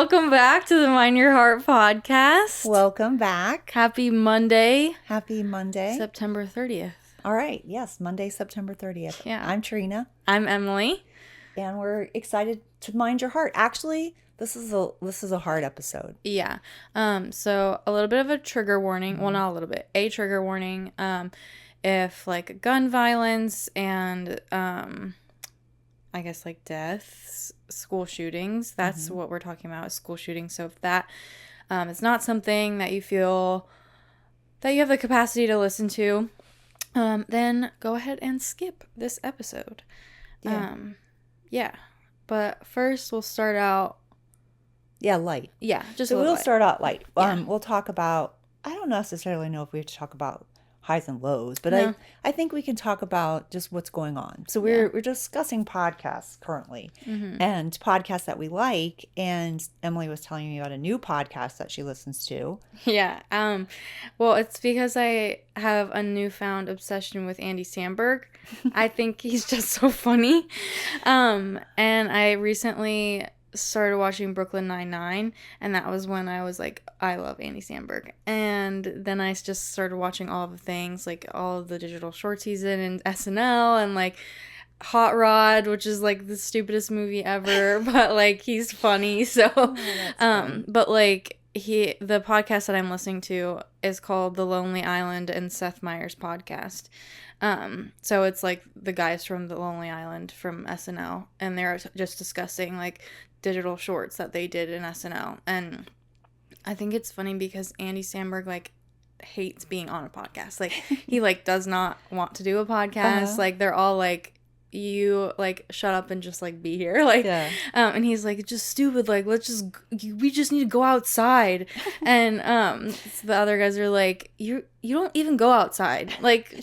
Welcome back to the Mind Your Heart podcast. Welcome back. Happy Monday. Happy Monday. September 30th. All right. Yes, Monday, September 30th. Yeah. I'm Trina. I'm Emily. And we're excited to mind your heart. Actually, this is a hard episode. Yeah. So a little bit of a trigger warning. Well, not a little bit. A trigger warning. If like gun violence and I guess like deaths, school shootings, that's what we're talking about, is school shootings. So if that is not something that you feel that you have the capacity to listen to, then go ahead and skip this episode. Yeah. But first we'll start out. Yeah, light. Yeah, just so we'll start out light. Yeah. We'll talk about, I don't necessarily know if we have to talk about highs and lows, but No. I think we can talk about just what's going on. So we're discussing podcasts currently and podcasts that we like. And Emily was telling me about a new podcast that she listens to. Yeah. Well, it's because I have a newfound obsession with Andy Samberg. I think he's just so funny. And I recently started watching Brooklyn Nine-Nine, and that was when I was like, I love Andy Samberg. And then I just started watching all the things, like all of the digital shorts he's in and SNL, and like Hot Rod, which is like the stupidest movie ever, but like he's funny. So but like the podcast that I'm listening to is called The Lonely Island and Seth Meyers podcast. So it's like the guys from The Lonely Island from SNL, and they're just discussing like digital shorts that they did in SNL. And I think it's funny because Andy Samberg like hates being on a podcast. Like he like does not want to do a podcast. Like they're all like, you like shut up and just like be here, like and he's like, it's just stupid, like we just need to go outside. And so the other guys are like, you don't even go outside, like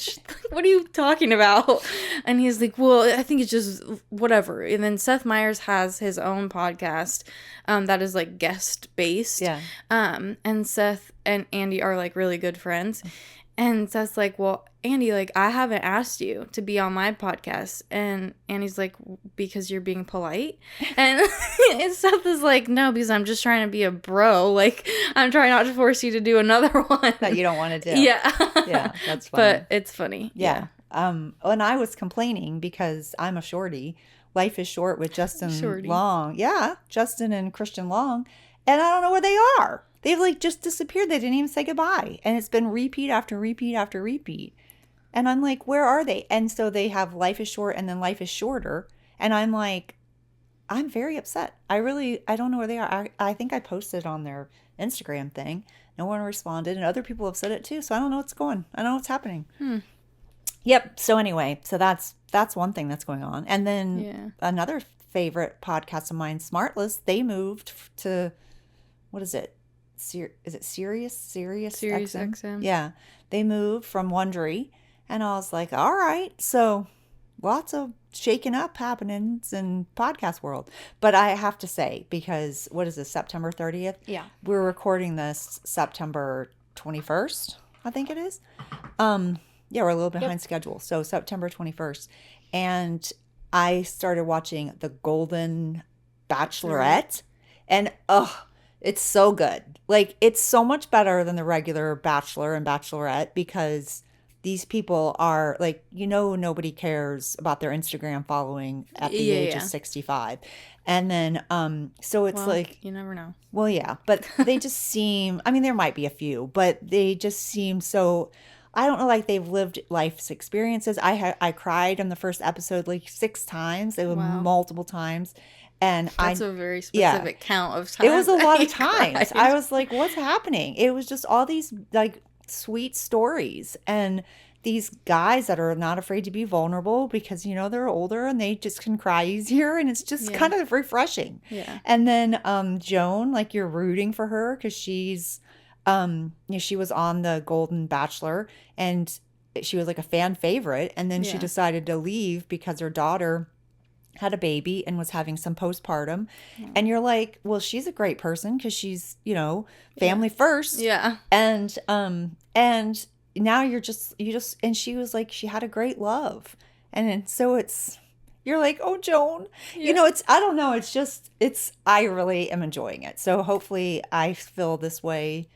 what are you talking about? And he's like, well, I think it's just whatever. And then Seth Meyers has his own podcast that is like guest based, and Seth and Andy are like really good friends. And Seth's like, well, Andy, like, I haven't asked you to be on my podcast. And Andy's like, because you're being polite? And Seth is like, no, because I'm just trying to be a bro. Like, I'm trying not to force you to do another one that you don't want to do. Yeah. Yeah, that's funny. But it's funny. Yeah. And I was complaining because I'm a shorty. Life is Short with Justin Long. Yeah, Justin and Christian Long. And I don't know where they are. They've like just disappeared. They didn't even say goodbye. And it's been repeat after repeat after repeat. And I'm like, where are they? And so they have Life is Short and then Life is Shorter. And I'm like, I'm very upset. I don't know where they are. I think I posted on their Instagram thing. No one responded. And other people have said it too. So I don't know what's going on. I don't know what's happening. Yep. So anyway, so that's one thing that's going on. And then another favorite podcast of mine, Smartless, they moved to, what is it? Is it Sirius XM? Yeah, they moved from Wondery, and I was like, all right, so lots of shaking up happenings in podcast world. But I have to say, because what is this, September 30th? Yeah, we're recording this September 21st, I think it is. Yeah, we're a little behind schedule, so September 21st, and I started watching The Golden Bachelorette, and it's so good. Like, it's so much better than the regular Bachelor and Bachelorette because these people are, like, nobody cares about their Instagram following at the age of 65. And then, so it's like... You never know. Well, yeah. But they just seem... I mean, there might be a few, but they just seem so... I don't know, like they've lived life's experiences. I cried in the first episode like 6 times. It was multiple times. And that's a very specific count of times. It was a lot of times. I was like, what's happening? It was just all these like sweet stories and these guys that are not afraid to be vulnerable because, they're older and they just can cry easier. And it's just kind of refreshing. Yeah. And then Joan, like you're rooting for her because she's, she was on the Golden Bachelor and she was like a fan favorite. And then she decided to leave because her daughter had a baby and was having some postpartum. And you're like, well, she's a great person because she's, family first. Yeah. And now you just, and she was like, she had a great love. And so it's You're like, oh, Joan. Yeah. I don't know. I really am enjoying it. So hopefully I feel this way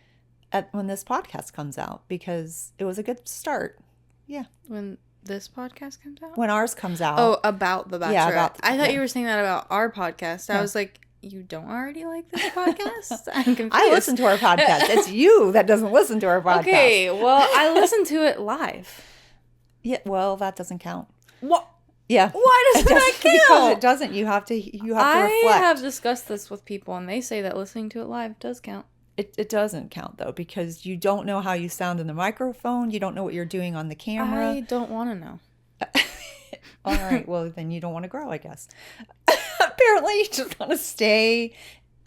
when this podcast comes out because it was a good start. Yeah. When this podcast comes out? When ours comes out. Oh, about The Bachelorette. Yeah, I thought you were saying that about our podcast. I was like, you don't already like this podcast? I'm confused. I listen to our podcast. It's you that doesn't listen to our podcast. Okay, well, I listen to it live. Yeah, well, that doesn't count. What? Yeah. Why doesn't that count? Because it doesn't. You have to reflect. I have discussed this with people, and they say that listening to it live does count. It doesn't count, though, because you don't know how you sound in the microphone. You don't know what you're doing on the camera. I don't want to know. All right. Well, then you don't want to grow, I guess. Apparently, you just want to stay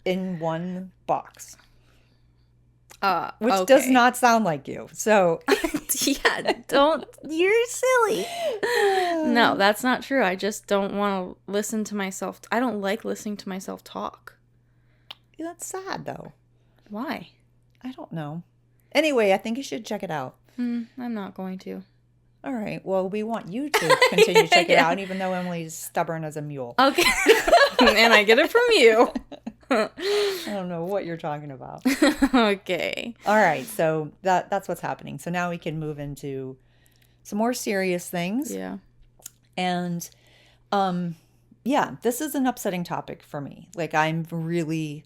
in one box. Which does not sound like you. So, yeah, you're silly. No, that's not true. I just don't want to listen to myself. I don't like listening to myself talk. Yeah, that's sad, though. Why? I don't know. Anyway, I think you should check it out. I'm not going to. All right. Well, we want you to continue to check it out, even though Emily's stubborn as a mule. Okay. And I get it from you. I don't know what you're talking about. Okay. All right. So that's what's happening. So now we can move into some more serious things. Yeah. And yeah, this is an upsetting topic for me. Like I'm really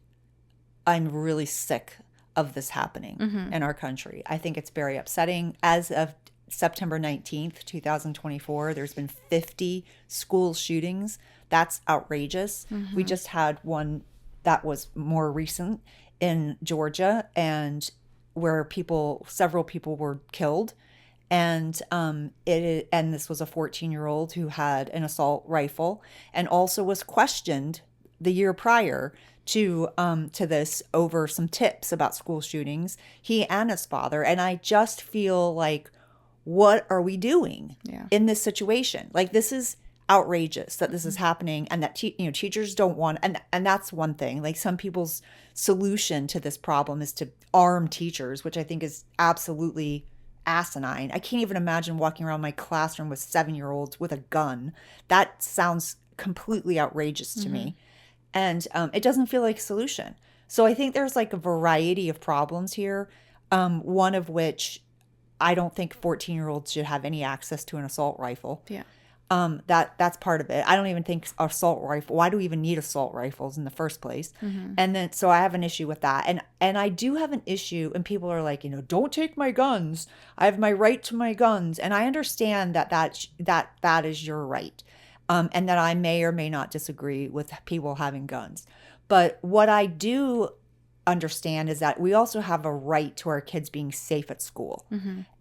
sick of this happening in our country. I think it's very upsetting. As of September 19th, 2024, there's been 50 school shootings. That's outrageous. We just had one that was more recent in Georgia and where several people were killed. And this was a 14-year-old who had an assault rifle and also was questioned the year prior to this over some tips about school shootings, he and his father. And I just feel like, what are we doing in this situation? Like, this is outrageous that this is happening and that teachers don't want, and that's one thing. Like, some people's solution to this problem is to arm teachers, which I think is absolutely asinine. I can't even imagine walking around my classroom with 7-year-olds with a gun. That sounds completely outrageous to me. And it doesn't feel like a solution. So I think there's like a variety of problems here. One of which I don't think 14-year-olds should have any access to an assault rifle. Yeah. That's part of it. I don't even think assault rifle. Why do we even need assault rifles in the first place? And then so I have an issue with that. And I do have an issue. And people are like, don't take my guns. I have my right to my guns. And I understand that is your right. And that I may or may not disagree with people having guns. But what I do understand is that we also have a right to our kids being safe at school.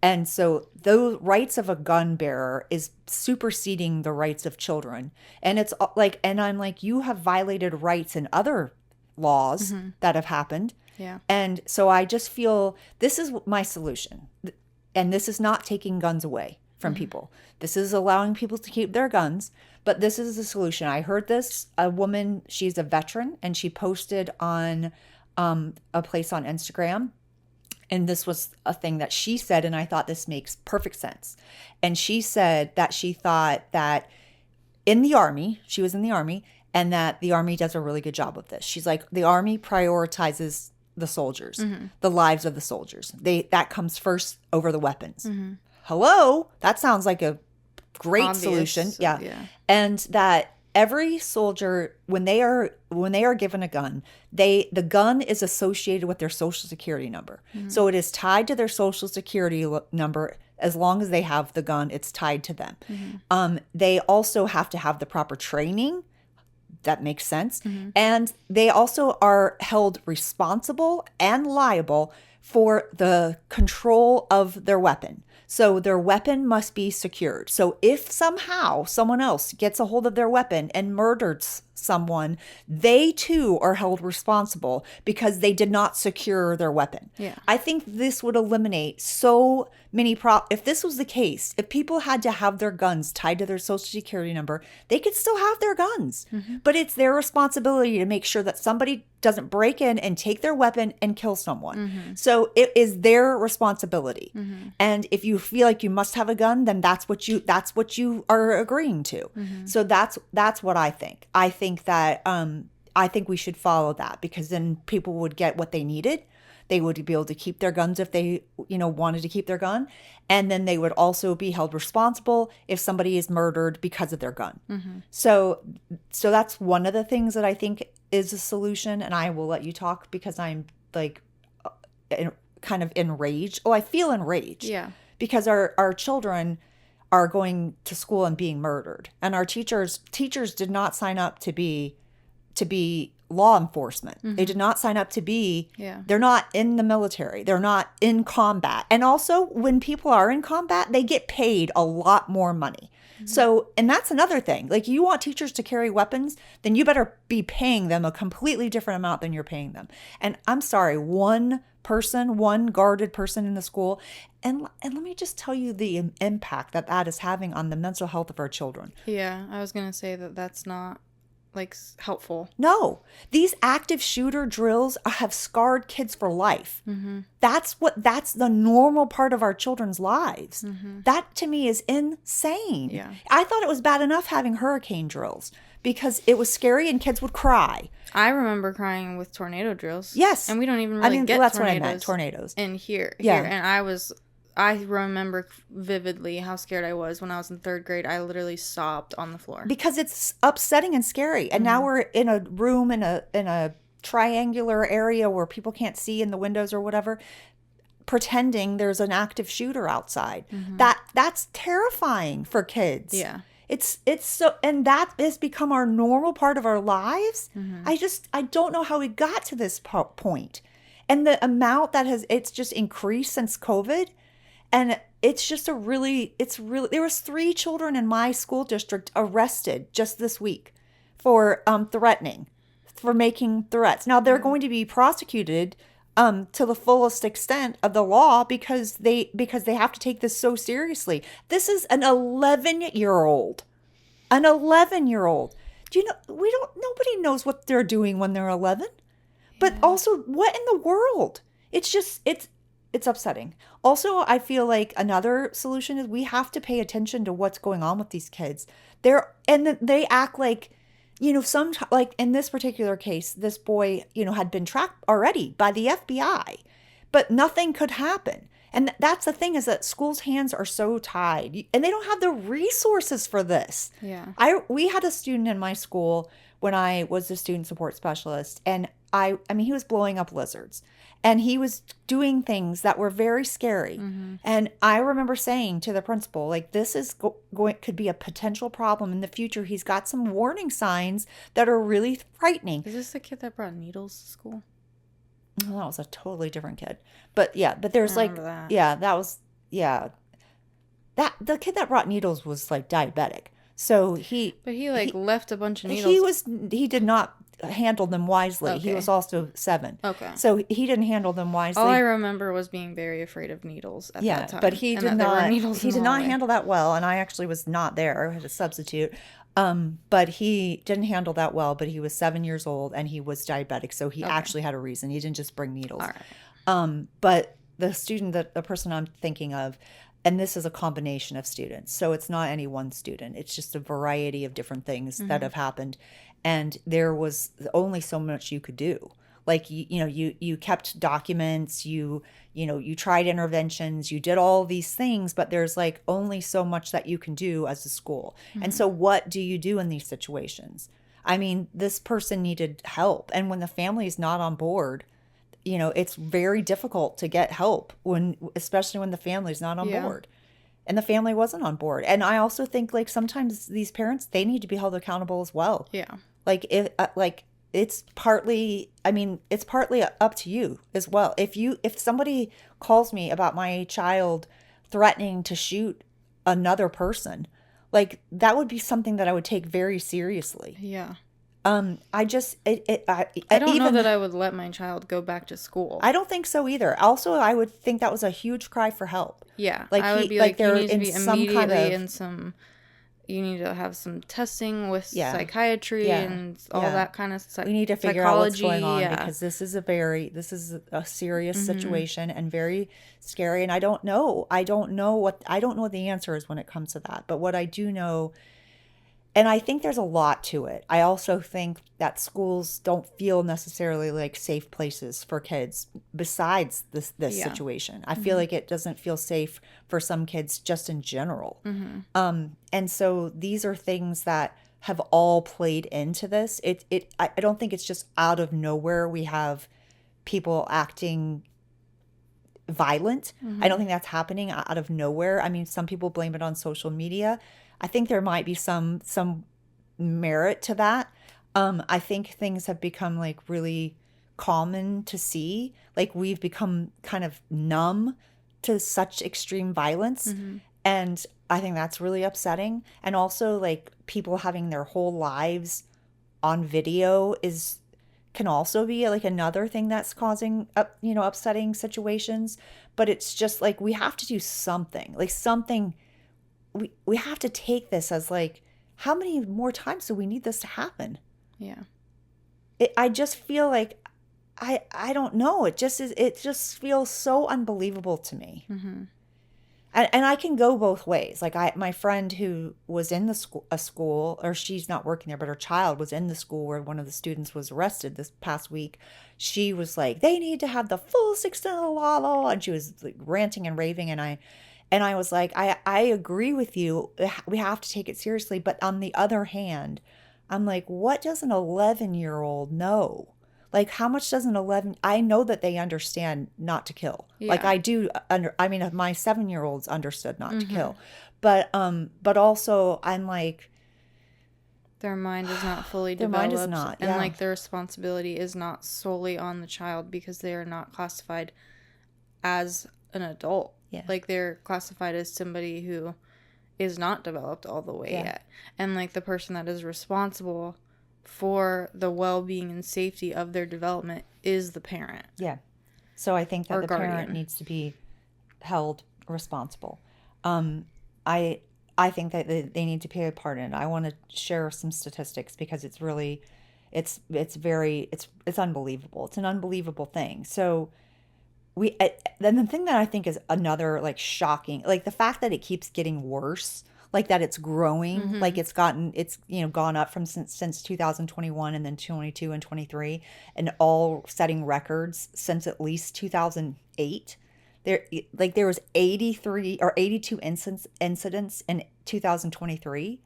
And so the rights of a gun bearer is superseding the rights of children. And it's like, and I'm like, you have violated rights in other laws that have happened. Yeah. And so I just feel this is my solution. And this is not taking guns away from people. This is allowing people to keep their guns, but this is the solution. I heard this, a woman, she's a veteran, and she posted on a place on Instagram, and this was a thing that she said, and I thought this makes perfect sense. And she said that she thought that in the Army, she was in the Army, and that the Army does a really good job of this. She's like, the Army prioritizes the soldiers, the lives of the soldiers. That comes first over the weapons. Hello? That sounds like a great solution. Yeah. And that every soldier, when they are given a gun, the gun is associated with their social security number. So it is tied to their social security number. As long as they have the gun, it's tied to them. They also have to have the proper training. That makes sense. And they also are held responsible and liable for the control of their weapon. So their weapon must be secured. So if somehow someone else gets a hold of their weapon and murders someone, they too are held responsible because they did not secure their weapon. Yeah. I think this would eliminate so many if this was the case, if people had to have their guns tied to their social security number, they could still have their guns. But it's their responsibility to make sure that somebody doesn't break in and take their weapon and kill someone. So it is their responsibility. And if you feel like you must have a gun, then that's what you are agreeing to. So that's what I think. I think that I think we should follow that, because then people would get what they needed. They would be able to keep their guns if they, wanted to keep their gun. And then they would also be held responsible if somebody is murdered because of their gun. So that's one of the things that I think is a solution. And I will let you talk because I'm like kind of enraged. Oh, I feel enraged. Yeah. Because our children are going to school and being murdered. And our teachers did not sign up to be law enforcement. They did not sign up to be, they're not in the military. They're not in combat. And also when people are in combat, they get paid a lot more money. So, and that's another thing. Like, you want teachers to carry weapons, then you better be paying them a completely different amount than you're paying them. And I'm sorry, one guarded person in the school. And let me just tell you the impact that is having on the mental health of our children. Yeah, I was going to say that's not helpful. No, these active shooter drills have scarred kids for life. That's the normal part of our children's lives. That to me is insane. Yeah. I thought it was bad enough having hurricane drills because it was scary and kids would cry. I remember crying with tornado drills. Yes. And we don't even really get that's tornadoes. What I meant, tornadoes. In here. Yeah. And I remember vividly how scared I was when I was in 3rd grade. I literally sobbed on the floor. Because it's upsetting and scary. And now we're in a room in a triangular area where people can't see in the windows or whatever, pretending there's an active shooter outside. That's terrifying for kids. Yeah. It's so, and that has become our normal part of our lives. I don't know how we got to this point. And the amount it's just increased since COVID. And it's just there was 3 children in my school district arrested just this week for making threats. Now they're going to be prosecuted to the fullest extent of the law because they have to take this so seriously. This is an 11-year-old. An 11-year-old. Do you know, nobody knows what they're doing when they're 11. But also, what in the world? It's upsetting. Also, I feel like another solution is we have to pay attention to what's going on with these kids. They act like, like in this particular case, this boy, had been tracked already by the FBI, but nothing could happen. And that's the thing, is that schools' hands are so tied and they don't have the resources for this. Yeah. We had a student in my school when I was the student support specialist, and I mean, he was blowing up lizards and he was doing things that were very scary. And I remember saying to the principal, like, this is could be a potential problem in the future. He's got some warning signs that are really frightening. Is this the kid that brought needles to school? Well, that was a totally different kid. But there's that. That the kid that brought needles was like diabetic. So he left a bunch of needles. He did not handle them wisely. Okay. He was also 7. Okay. So he didn't handle them wisely. All I remember was being very afraid of needles at that time. But he did not handle that well, and I actually was not there. I had a substitute. But he didn't handle that well, but he was 7 years old and he was diabetic. So he actually had a reason. He didn't just bring needles. All right. But the person I'm thinking of, and this is a combination of students. So it's not any one student. It's just a variety of different things that have happened. And there was only so much you could do. Like, you kept documents, you tried interventions, you did all these things, but there's like only so much that you can do as a school. And so what do you do in these situations? I mean, this person needed help. And when the family is not on board, it's very difficult to get help especially when the family is not on board. And the family wasn't on board. And I also think, like, sometimes these parents, they need to be held accountable as well. Yeah. It's partly up to you as well. If somebody calls me about my child threatening to shoot another person, like, that would be something that I would take very seriously. Yeah. I just I don't know that even I would let my child go back to school. I don't think so either. Also, I would think that was a huge cry for help. Yeah, Like I would he be like like, you they're need to in be some kind immediately of in some, you need to have some testing with yeah. psychiatry Yeah. and all Yeah. that kind of We need to figure out what's going psychology. on Yeah. because this is a serious Mm-hmm. situation and very scary, and I don't know what the answer is when it comes to that. But what I do know, and I think there's a lot to it. I also think that schools don't feel necessarily like safe places for kids besides this Yeah. situation. I feel Mm-hmm. like it doesn't feel safe for some kids just in general. Mm-hmm. And so these are things that have all played into this. I don't think it's just out of nowhere we have people acting violent. I don't Mm-hmm. think that's happening out of nowhere. I mean, some people blame it on social media. I think there might be some merit to that. I think things have become like really common to see. Like we've become kind of numb to such extreme violence. Mm-hmm. And I think that's really upsetting. And also like people having their whole lives on video is can also be like another thing that's causing upsetting situations. But it's just like we have to do something. Like something we have to take this as like how many more times do we need this to happen? Yeah. I just feel like I don't know. It just feels so unbelievable to me. Mm-hmm. And I can go both ways. Like my friend who was in a school, or she's not working there, but her child was in the school where one of the students was arrested this past week. She was like, they need to have the full extent of the law, and she was like ranting and raving. And I was like, I agree with you. We have to take it seriously. But on the other hand, I'm like, what does an 11-year-old know? Like, how much does an 11? I know that they understand not to kill. Like Yeah. I do I mean, my 7-year-olds understood not to Mm-hmm. kill. But also I'm like, Their mind is not fully their mind is developed, not. and Yeah. like their responsibility is not solely on the child because they are not classified as an adult. Yeah. Like they're classified as somebody who is not developed all the way Yeah. yet. And like the person that is responsible for the well-being and safety of their development is the parent Yeah. So I think that or the parent guardian. needs to be held responsible. Um, I I think that they need to play a part in it. I want to share some statistics because it's really, it's unbelievable. It's an unbelievable thing. So then the thing that I think is another like shocking, like the fact that it keeps getting worse, like that it's growing, like Mm-hmm. it's gone up from since 2021 and then 22 and 23 and all setting records since at least 2008. There was 83 or 82 incidents in 2023,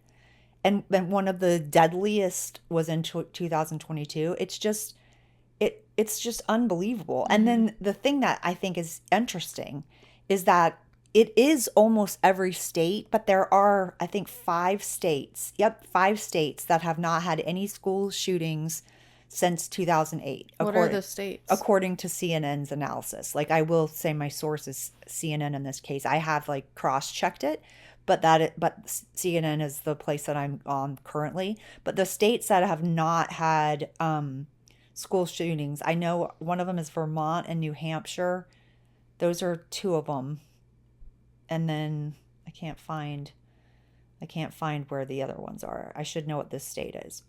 and one of the deadliest was in 2022. It's just unbelievable. And Mm-hmm. then the thing that I think is interesting is that it is almost every state, but there are, I think, 5 states. Yep, 5 states that have not had any school shootings since 2008, What are the states? according to CNN's analysis. Like I will say my source is CNN in this case. I have like cross-checked it, but CNN is the place that I'm on currently. But the states that have not had school shootings, I know one of them is Vermont and New Hampshire. Those are two of them. And then I can't find where the other ones are. I should know what this state is.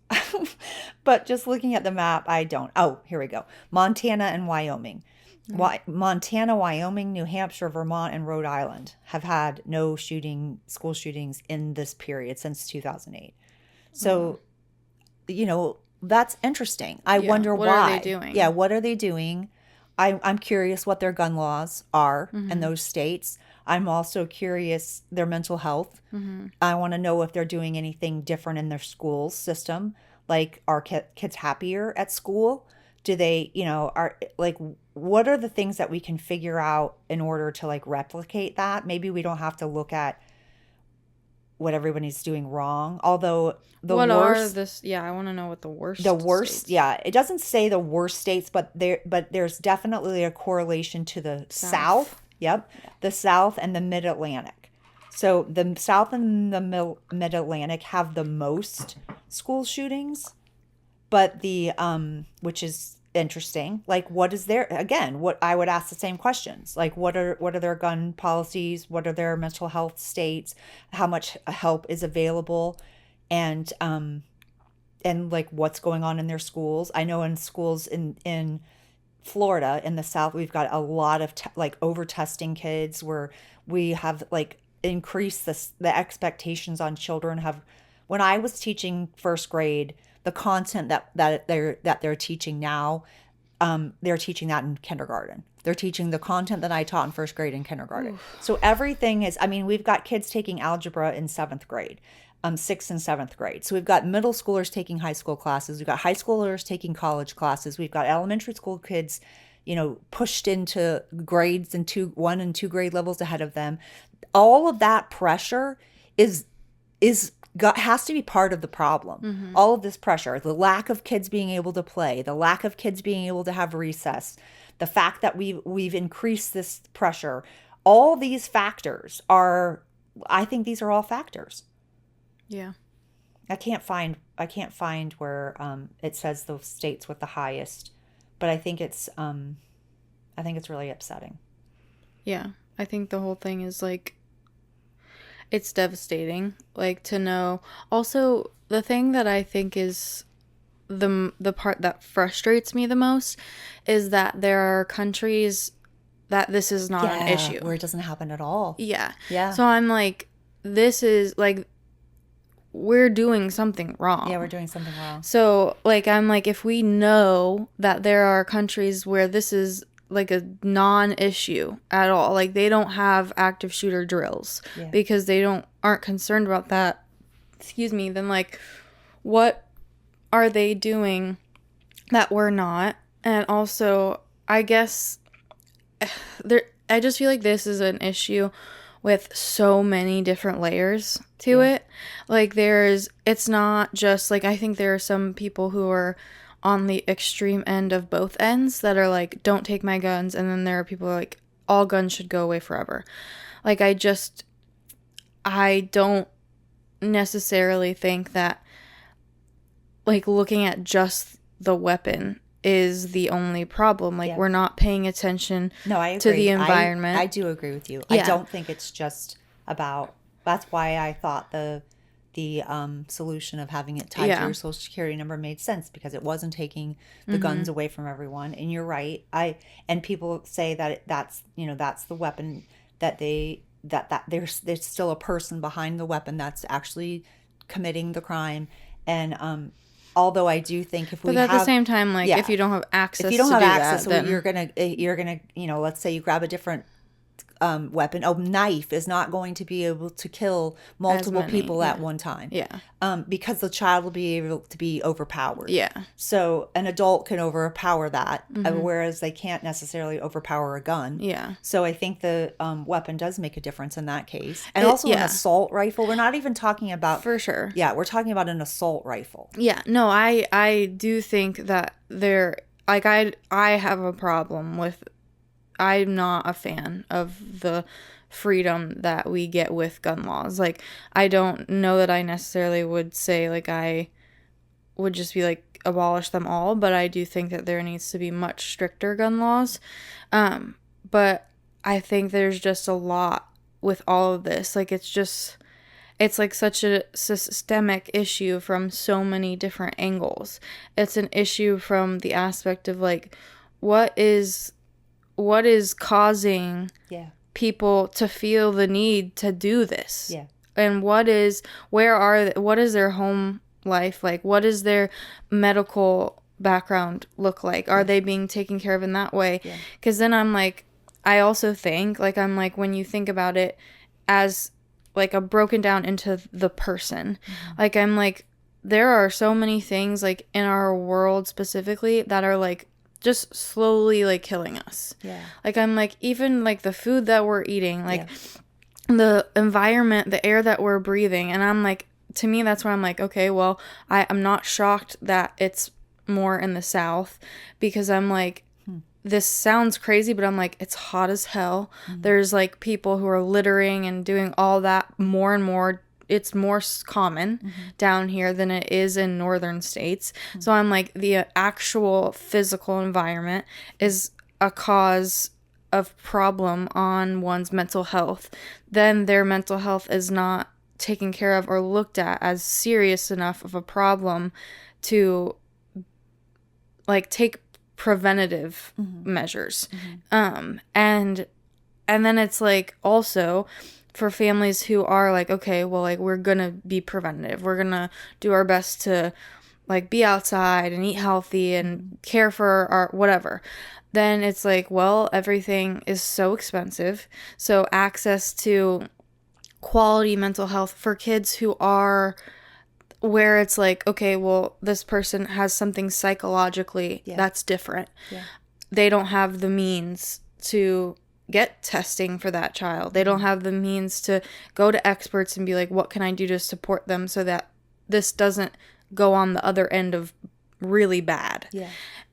But just looking at the map, I don't. Oh, here we go. Montana and Wyoming. Mm-hmm. Montana, Wyoming, New Hampshire, Vermont, and Rhode Island have had no school shootings in this period since 2008. Wow. So, that's interesting. I Yeah. wonder What are they why. Yeah, doing? what are they doing? I'm curious what their gun laws are in Mm-hmm. those states. I'm also curious their mental health. Mm-hmm. I want to know if they're doing anything different in their school system. Like, are kids happier at school? Do they, are like, what are the things that we can figure out in order to like replicate that? Maybe we don't have to look at what everybody's doing wrong. Although What are this? Yeah, I want to know what the the worst worst, states. yeah, it doesn't say the worst states, but there's definitely a correlation to the South. South. Yep, the South and the Mid Atlantic. So the South and the Mid Atlantic have the most school shootings, But the which is interesting. Like, what is their, again, what I would ask the same questions. Like, what are their gun policies? What are their mental health states? How much help is available? And like what's going on in their schools. I know in schools in Florida in the South, we've got a lot of like over testing kids, where we have like increased the expectations on children. Have When I was teaching first grade, the content that they're teaching now, they're teaching that in kindergarten. They're teaching the content that I taught in first grade in kindergarten. Oof. So everything is, I mean, we've got kids taking algebra in seventh grade, sixth and seventh grade. So we've got middle schoolers taking high school classes. We've got high schoolers taking college classes. We've got elementary school kids, pushed into grades and 1 and 2 grade levels ahead of them. All of that pressure has to be part of the problem. Mm-hmm. All of this pressure, the lack of kids being able to play, the lack of kids being able to have recess, the fact that we've increased this pressure, all these factors I think these are all factors. Yeah. I can't find where it says the states with the highest, but I think it's really upsetting. Yeah. I think the whole thing is like, it's devastating, like, to know. Also, the thing that I think is the part that frustrates me the most is that there are countries that this is not an issue. Where it doesn't happen at all. Yeah. Yeah. So I'm like, this is, like, we're doing something wrong. Yeah, we're doing something wrong. So, like, I'm like, if we know that there are countries where this is like a non-issue at all, like they don't have active shooter drills because they aren't concerned about that, then like, what are they doing that we're not? And also, I guess I just feel like this is an issue with so many different layers to it. Like, it's not just like, I think there are some people who are on the extreme end of both ends that are like, don't take my guns, and then there are people who are like, all guns should go away forever. Like, I don't necessarily think that, like, looking at just the weapon is the only problem. Like, we're not paying attention to the environment. I do agree with you. I don't think it's just about, that's why I thought the solution of having it tied to your social security number made sense, because it wasn't taking the guns away from everyone. And you're right. And people say that that's the weapon, that there's still a person behind the weapon that's actually committing the crime. And although I do think but at the same time, like, if you don't have access, then you're gonna let's say you grab a different weapon. A knife is not going to be able to kill multiple people at one time. Yeah. Because the child will be able to be overpowered. Yeah. So an adult can overpower that, whereas they can't necessarily overpower a gun. Yeah. So I think the weapon does make a difference in that case. And also an assault rifle. We're not even talking about... For sure. Yeah, we're talking about an assault rifle. Yeah. No, I do think that I have a problem with... I'm not a fan of the freedom that we get with gun laws. Like, I don't know that I necessarily would say, like, I would just be, like, abolish them all, but I do think that there needs to be much stricter gun laws. But I think there's just a lot with all of this. Like, it's like such a systemic issue from so many different angles. It's an issue from the aspect of, like, what is causing people to feel the need to do this? Yeah. And what is their home life like? What does their medical background look like? Are they being taken care of in that way? Because then I'm like, I also think, like, I'm like, when you think about it as like a broken down into the person, like, I'm like, there are so many things, like, in our world specifically that are like just slowly, like, killing us. Yeah. Like, I'm like, even like the food that we're eating, like the environment, the air that we're breathing. And I'm like, to me, that's where I'm like, okay, well, I'm not shocked that it's more in the South, because I'm like, this sounds crazy, but I'm like, it's hot as hell. There's like people who are littering and doing all that more and more it's more common down here than it is in northern states. So I'm like, the actual physical environment is a cause of problem on one's mental health. Then their mental health is not taken care of or looked at as serious enough of a problem to like take preventative measures. And then it's like also for families who are like, okay, well, like we're gonna be preventative, we're gonna do our best to like be outside and eat healthy and care for our whatever, then it's like, well, everything is so expensive, so access to quality mental health for kids who are where it's like, okay, well, this person has something psychologically that's different. They don't have the means to get testing for that child. They don't have the means to go to experts and be like, what can I do to support them so that this doesn't go on the other end of really bad.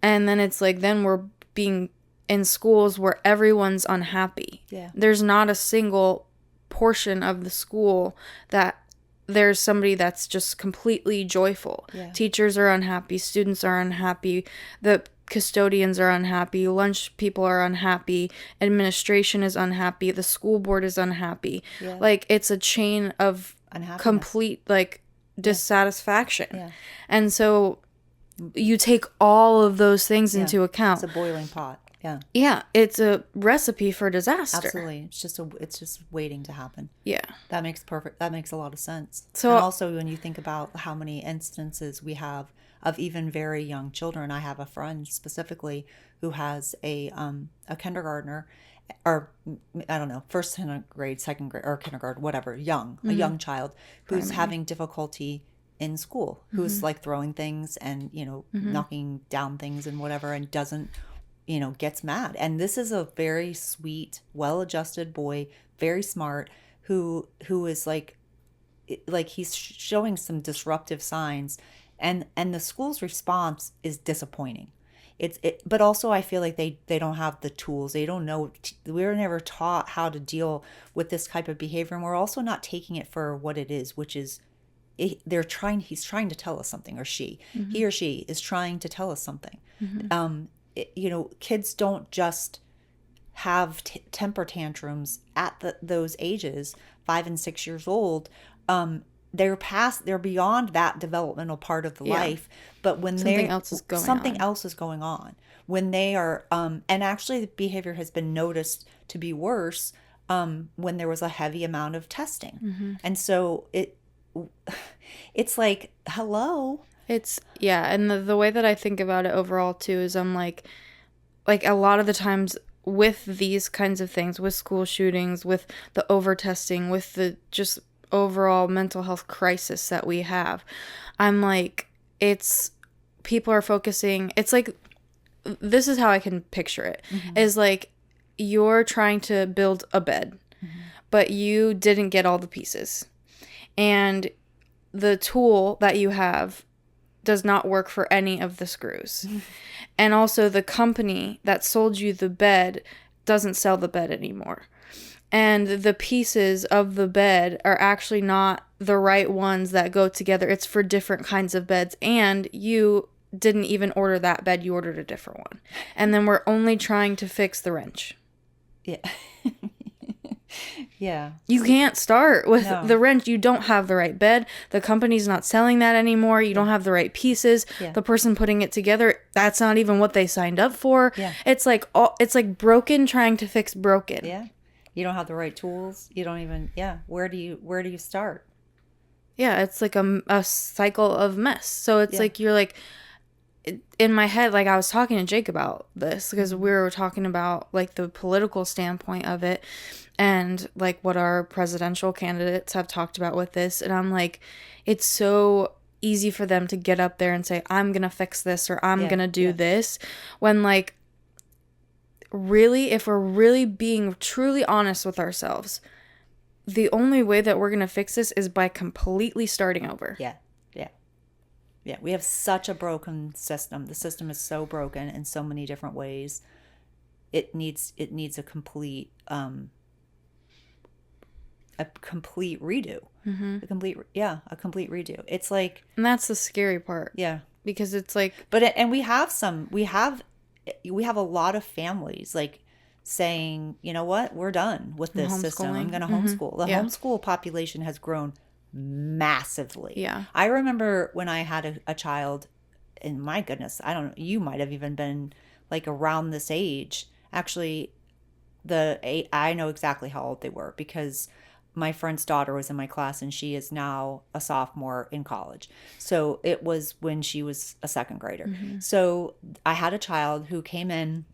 And then it's like, then we're being in schools where everyone's unhappy. There's not a single portion of the school that there's somebody that's just completely joyful. Teachers are unhappy, students are unhappy, the custodians are unhappy, lunch people are unhappy, administration is unhappy, the school board is unhappy. Like it's a chain of complete like dissatisfaction. And so you take all of those things into account. It's a boiling pot. Yeah, it's a recipe for disaster. Absolutely. It's just waiting to happen. That makes a lot of sense. So, and also when you think about how many instances we have of even very young children, I have a friend specifically who has a kindergartner, or I don't know, first grade, second grade, or kindergarten, whatever, a young child who's having difficulty in school, who's like throwing things and, knocking down things and whatever, and doesn't, gets mad. And this is a very sweet, well-adjusted boy, very smart, who is like he's showing some disruptive signs, and the school's response is disappointing. But also I feel like they don't have the tools. They don't know. We were never taught how to deal with this type of behavior, and we're also not taking it for what it is, which is he's trying to tell us something, or he or she is trying to tell us something. Kids don't just have temper tantrums at those ages, 5 and 6 years old. They're beyond that developmental part of the life. But when something else is going on, when they are, and actually the behavior has been noticed to be worse when there was a heavy amount of testing. And so it's like, hello. And the way that I think about it overall too is I'm like a lot of the times with these kinds of things, with school shootings, with the over-testing, with the just overall mental health crisis that we have, I'm like, people are focusing, it's like, this is how I can picture it, is like you're trying to build a bed, but you didn't get all the pieces. And the tool that you have does not work for any of the screws. And also the company that sold you the bed doesn't sell the bed anymore. And the pieces of the bed are actually not the right ones that go together. It's for different kinds of beds. And you didn't even order that bed. You ordered a different one. And then we're only trying to fix the wrench. You can't start with the wrench. You don't have the right bed. The company's not selling that anymore. You don't have the right pieces. The person putting it together, that's not even what they signed up for. It's like broken trying to fix broken. You don't have the right tools. You don't even where do you start? It's like a cycle of mess. So it's like you're like, in my head, like I was talking to Jake about this because we were talking about like the political standpoint of it and like what our presidential candidates have talked about with this. And I'm like, it's so easy for them to get up there and say, I'm going to fix this or I'm going to do this. When like, really, if we're really being truly honest with ourselves, the only way that we're going to fix this is by completely starting over. We have such a broken system. The system is so broken in so many different ways. It needs a complete a complete redo. A complete redo. It's like, and that's the scary part. Yeah. Because it's like, and we have a lot of families like saying, you know what, we're done with this system. I'm going to homeschool. The homeschool population has grown massively. Yeah. I remember when I had a child, and my goodness, I don't know, you might have even been like around this age. Actually, I know exactly how old they were because my friend's daughter was in my class and she is now a sophomore in college. So it was when she was a second grader. So I had a child who came in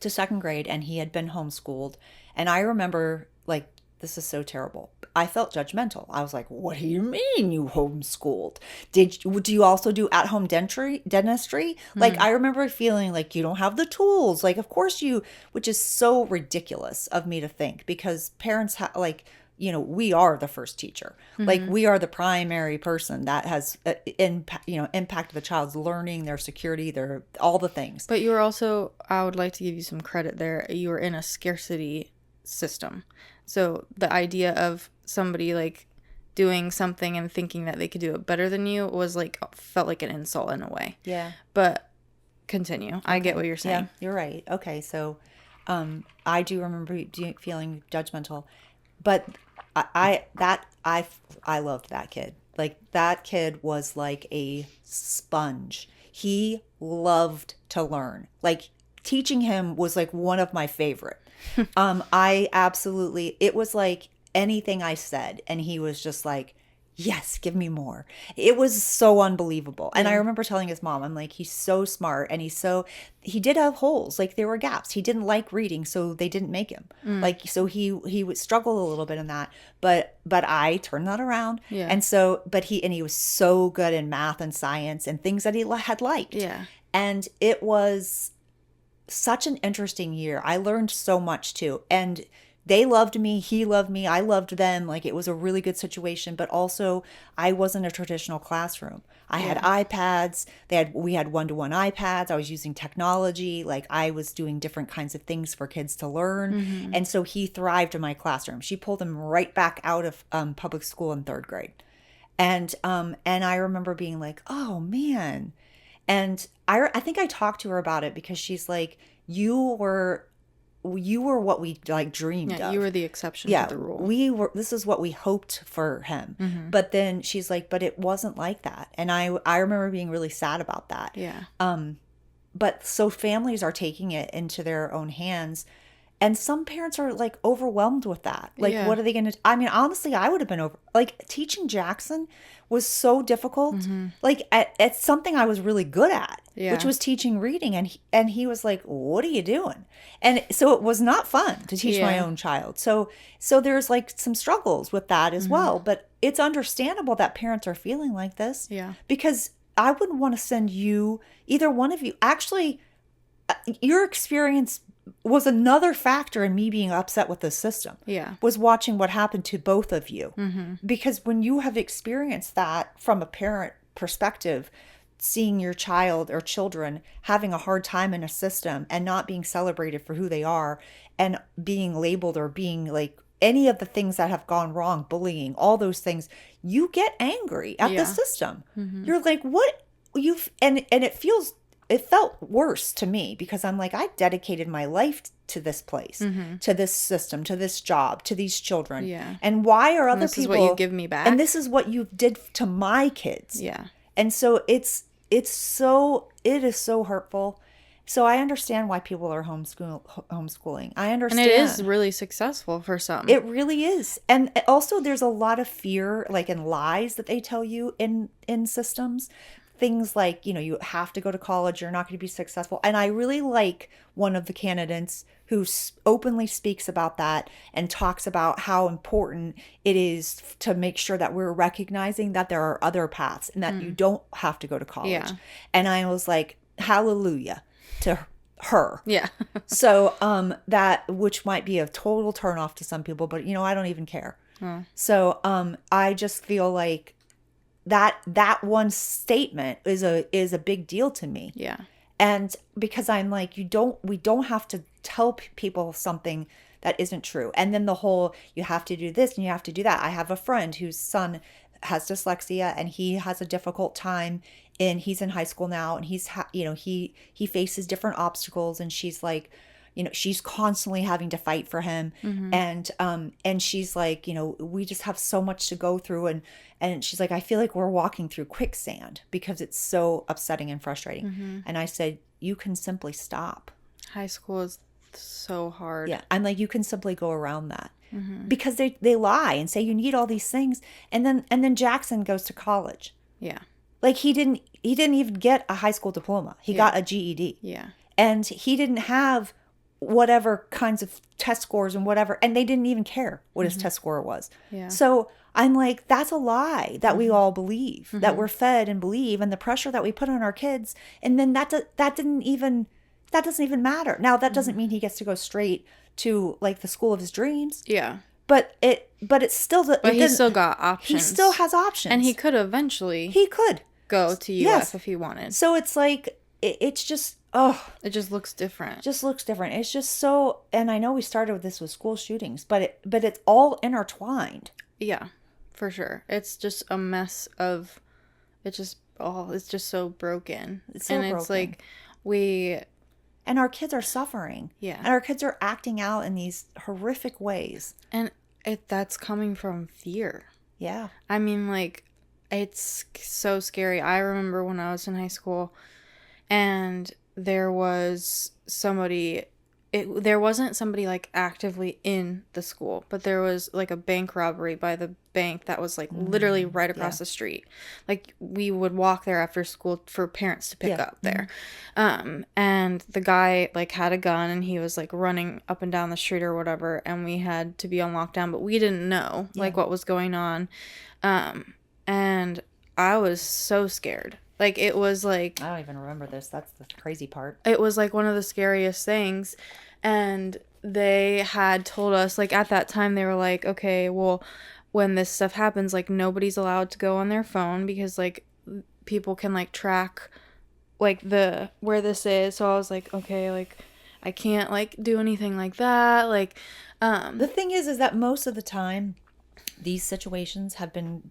to second grade and he had been homeschooled. And I remember, like, this is so terrible. I felt judgmental. I was like, what do you mean you homeschooled? Do you also do at-home dentistry? Like, I remember feeling like you don't have the tools. Like, of course you, which is so ridiculous of me to think because parents we are the first teacher. Like, we are the primary person that has impacted the child's learning, their security, their all the things. But you were also, I would like to give you some credit there. You were in a scarcity system. So the idea of somebody like doing something and thinking that they could do it better than you was like, felt like an insult in a way. Yeah. But continue. I get what you're saying. Yeah, you're right. Okay. So, I do remember feeling judgmental, but I loved that kid. Like, that kid was like a sponge. He loved to learn. Like, teaching him was like one of my favorite. It was like anything I said, and he was just like, yes, give me more. It was so unbelievable. And I remember telling his mom, I'm like, he's so smart, and he did have holes, like there were gaps. He didn't like reading, so they didn't make him. Like, so he would struggle a little bit in that, but I turned that around. Yeah. And so, he was so good in math and science and things that he had liked. Yeah. And it was such an interesting year. I learned so much too. And they loved me. He loved me. I loved them. Like, it was a really good situation. But also, I wasn't a traditional classroom. I had iPads. We had one-to-one iPads. I was using technology. Like, I was doing different kinds of things for kids to learn. And so he thrived in my classroom. She pulled him right back out of public school in third grade. And I remember being like, oh, man. And I think I talked to her about it because she's like, you were what we like dreamed of. You were the exception to the rule. This is what we hoped for him. But then she's like, but it wasn't like that. And I remember being really sad about that. Yeah. But so families are taking it into their own hands. And some parents are like overwhelmed with that. Like, what are they going to, I mean, honestly, I would have been like, teaching Jackson was so difficult. Like, it's something I was really good at, which was teaching reading. And he was like, what are you doing? And so it was not fun to teach my own child. So there's like some struggles with that as well. But it's understandable that parents are feeling like this. Yeah. Because I wouldn't want to send either one of you. Actually, your experience was another factor in me being upset with the system. Yeah. Was watching what happened to both of you. Because when you have experienced that from a parent perspective, seeing your child or children having a hard time in a system and not being celebrated for who they are and being labeled or being like any of the things that have gone wrong, bullying, all those things, you get angry at the system. You're like, what? And it felt worse to me because I'm like, I dedicated my life to this place, to this system, to this job, to these children. Yeah. And why are other this people? This is what you give me back. And this is what you did to my kids. Yeah. And so it is so hurtful. So I understand why people are homeschooling. I understand. And it is really successful for some. It really is. And also there's a lot of fear, like, in lies that they tell you in systems. Things like, you have to go to college, you're not going to be successful. And I really like one of the candidates who openly speaks about that and talks about how important it is to make sure that we're recognizing that there are other paths and that you don't have to go to college. Yeah. And I was like, hallelujah to her. Yeah. So that, which might be a total turnoff to some people, but I don't even care. So I just feel like that one statement is a big deal to me. Yeah. And because I'm like, we don't have to tell people something That isn't true. And then the whole, you have to do this and you have to do that. I have a friend whose son has dyslexia and he has a difficult time, and he's in high school now, and he faces different obstacles, and she's like, she's constantly having to fight for him. And she's like, we just have so much to go through, and she's like, I feel like we're walking through quicksand because it's so upsetting and frustrating. And I said, you can simply stop. High school is so hard. Yeah. I'm like, you can simply go around that. Because they lie and say you need all these things, and then Jackson goes to college. Yeah. Like he didn't even get a high school diploma. He got a GED. Yeah. And he didn't have whatever kinds of test scores and whatever, and they didn't even care what his test score was. Yeah. So I'm like, that's a lie that we all believe, that we're fed and believe, and the pressure that we put on our kids, and then that doesn't even matter. Now that doesn't mean he gets to go straight to like the school of his dreams. Yeah. But it's still But he still got options. He still has options. And he could eventually go to UF if he wanted. So it's like it's just it just looks different. It's just so, and I know we started with this with school shootings, but it's all intertwined. Yeah, for sure. It's just a mess of it's just so broken. It's like and our kids are suffering. Yeah. And our kids are acting out in these horrific ways. And that's coming from fear. Yeah. I mean, like, it's so scary. I remember when I was in high school and there was somebody, there wasn't somebody like actively in the school, but there was like a bank robbery by the bank that was like literally right across the street. Like we would walk there after school for parents to pick up there. And the guy like had a gun and he was like running up and down the street or whatever, and we had to be on lockdown, but we didn't know like what was going on. And I was so scared. Like, it was like... I don't even remember this. That's the crazy part. It was, like, one of the scariest things. And they had told us, like, at that time, they were like, okay, well, when this stuff happens, like, nobody's allowed to go on their phone because, like, people can, like, track, like, where this is. So I was like, okay, like, I can't, like, do anything like that. Like, the thing is that most of the time, these situations have been...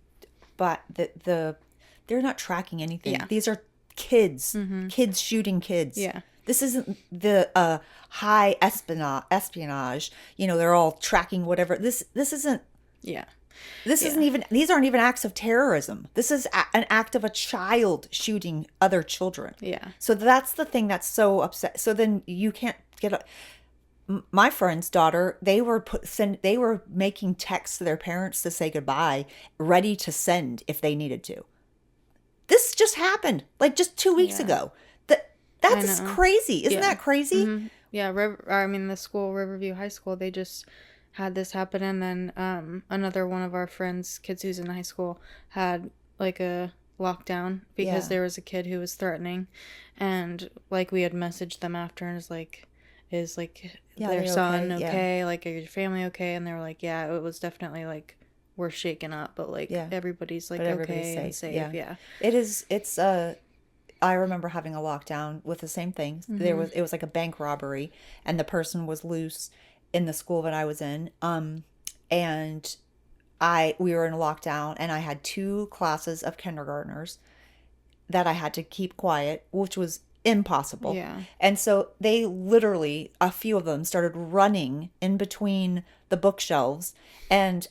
But they're not tracking anything. Yeah. These are kids. Kids shooting kids. Yeah. This isn't the high espionage. They're all tracking whatever. This isn't. Yeah. This isn't even. These aren't even acts of terrorism. This is an act of a child shooting other children. Yeah. So that's the thing that's so upset. So then you can't get. My friend's daughter, they were making texts to their parents to say goodbye, ready to send if they needed to. This just happened like just 2 weeks ago. That's crazy. Isn't that crazy? Mm-hmm. Yeah. The school, Riverview High School, they just had this happen. And then another one of our friends' kids who's in high school had like a lockdown because there was a kid who was threatening. And like we had messaged them after and is their son okay? Yeah. Like, is your family okay? And they were like, yeah, it was definitely like we're shaken up, but like everybody's like okay and safe. Yeah. It's I remember having a lockdown with the same thing. It was like a bank robbery, and the person was loose in the school that I was in. And we were in a lockdown, and I had 2 classes of kindergartners that I had to keep quiet, which was impossible. Yeah. And so they literally, a few of them started running in between the bookshelves, and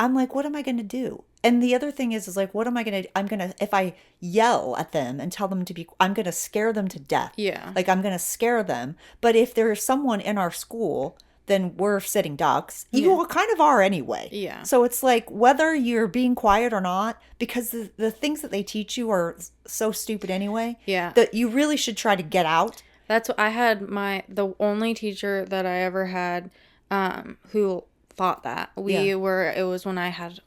I'm like, what am I going to do? And the other thing is like, what am I going to, if I yell at them and tell them I'm going to scare them to death. Yeah. Like, I'm going to scare them. But if there's someone in our school, then we're sitting ducks. You kind of are anyway. Yeah. So it's like, whether you're being quiet or not, because the things that they teach you are so stupid anyway. Yeah. That you really should try to get out. That's what I had the only teacher that I ever had, who thought that it was when I had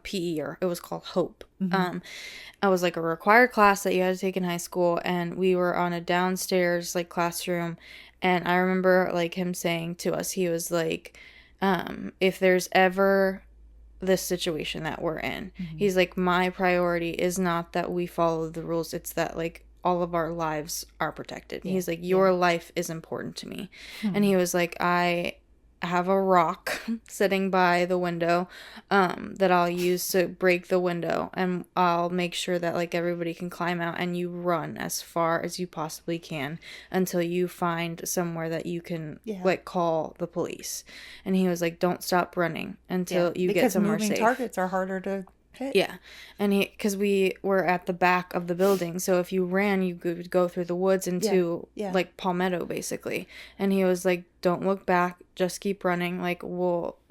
PE, or it was called Hope. I was like a required class that you had to take in high school, and we were on a downstairs like classroom, and I remember like him saying to us, he was like, if there's ever this situation that we're in, he's like, my priority is not that we follow the rules, it's that like all of our lives are protected. He's like, your life is important to me. And he was like, have a rock sitting by the window that I'll use to break the window, and I'll make sure that like everybody can climb out, and you run as far as you possibly can until you find somewhere that you can like call the police. And he was like, don't stop running until you get somewhere safe. Because moving targets are harder to hit. Yeah. And because we were at the back of the building, so if you ran, you could go through the woods into like Palmetto, basically. And he was like, don't look back, just keep running. Like,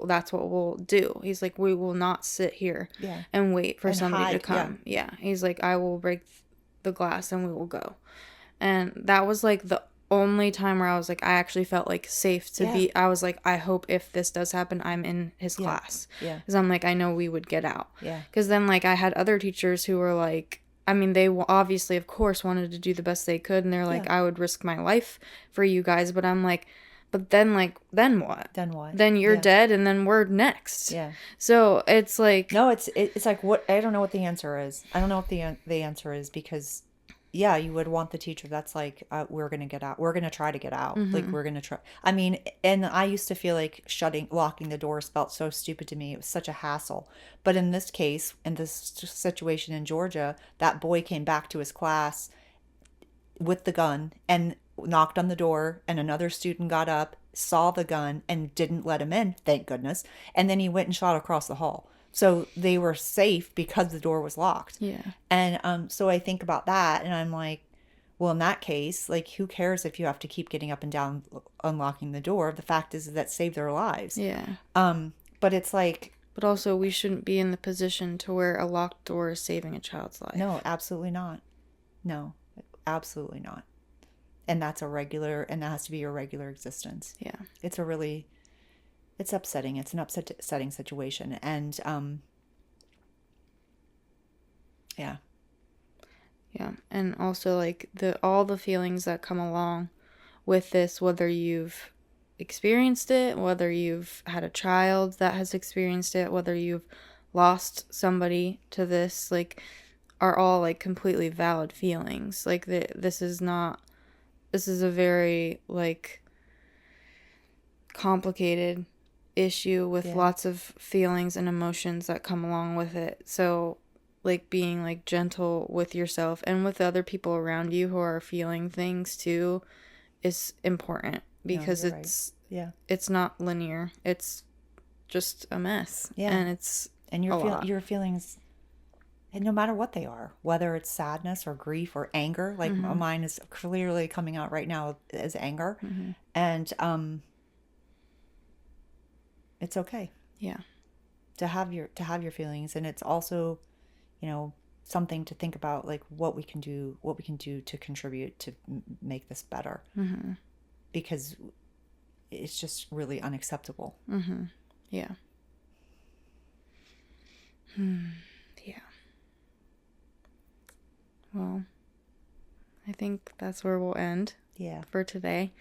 that's what we'll do. He's like, we will not sit here and wait for somebody to come. Yeah. He's like, I will break the glass and we will go. And that was like the only time where I was like, I actually felt like safe to be. I was like, I hope if this does happen, I'm in his class. Yeah. Because I'm like, I know we would get out. Yeah. Because then like I had other teachers who were like, I mean, they obviously, of course, wanted to do the best they could. And they're like, I would risk my life for you guys. But I'm like, but then like, then what? Then what? Then you're dead and then we're next. Yeah. So it's like. No, it's like what, I don't know what the answer is. I don't know what the answer is because. Yeah, you would want the teacher that's like, we're going to get out. We're going to try to get out. Mm-hmm. Like, we're going to try. I mean, and I used to feel like locking the doors felt so stupid to me. It was such a hassle. But in this case, in this situation in Georgia, that boy came back to his class with the gun and knocked on the door. And another student got up, saw the gun, and didn't let him in, thank goodness. And then he went and shot across the hall. So they were safe because the door was locked. Yeah. And so I think about that and I'm like, well, in that case, like, who cares if you have to keep getting up and down, unlocking the door? The fact is that saved their lives. Yeah. But it's like. But also, we shouldn't be in the position to where a locked door is saving a child's life. No, absolutely not. No, absolutely not. And that has to be your regular existence. Yeah. It's upsetting. It's an upsetting situation. And, yeah. Yeah. And also, like, all the feelings that come along with this, whether you've experienced it, whether you've had a child that has experienced it, whether you've lost somebody to this, like, are all, like, completely valid feelings. Like, this is a very, like, complicated issue with lots of feelings and emotions that come along with it. So like being like gentle with yourself and with the other people around you who are feeling things too is important because it's not linear. It's just a mess. Yeah. And your feelings, and no matter what they are, whether it's sadness or grief or anger, like mine is clearly coming out right now as anger. Mm-hmm. And it's okay. Yeah. To have your feelings. And it's also, something to think about, like what we can do to contribute to make this better. Mm-hmm. Because it's just really unacceptable. Mm-hmm. Yeah. Yeah. Well, I think that's where we'll end. Yeah. For today.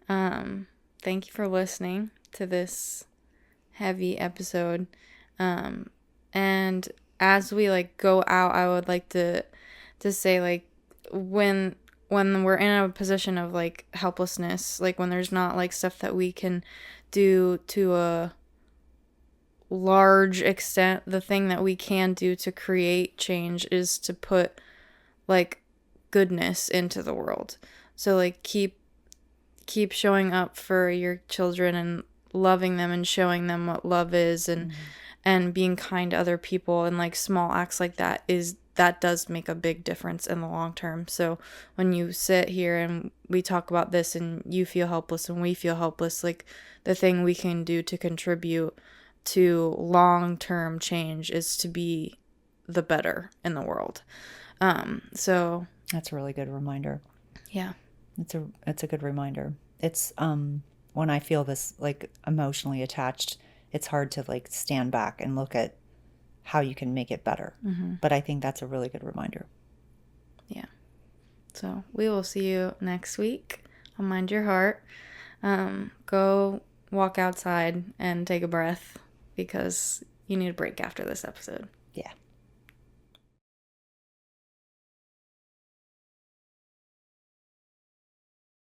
Thank you for listening to this heavy episode. And as we like go out, I would like to say, like, when we're in a position of like helplessness, like when there's not like stuff that we can do to a large extent, the thing that we can do to create change is to put like goodness into the world. So like keep showing up for your children and loving them and showing them what love is, and being kind to other people, and like small acts like that does make a big difference in the long term. So when you sit here and we talk about this and you feel helpless and we feel helpless, like the thing we can do to contribute to long-term change is to be the better in the world. So that's a really good reminder. Yeah. It's a good reminder. It's when I feel this like emotionally attached, it's hard to like stand back and look at how you can make it better. Mm-hmm. But I think that's a really good reminder. Yeah. So we will see you next week on Mind Your Heart. Go walk outside and take a breath because you need a break after this episode. Yeah.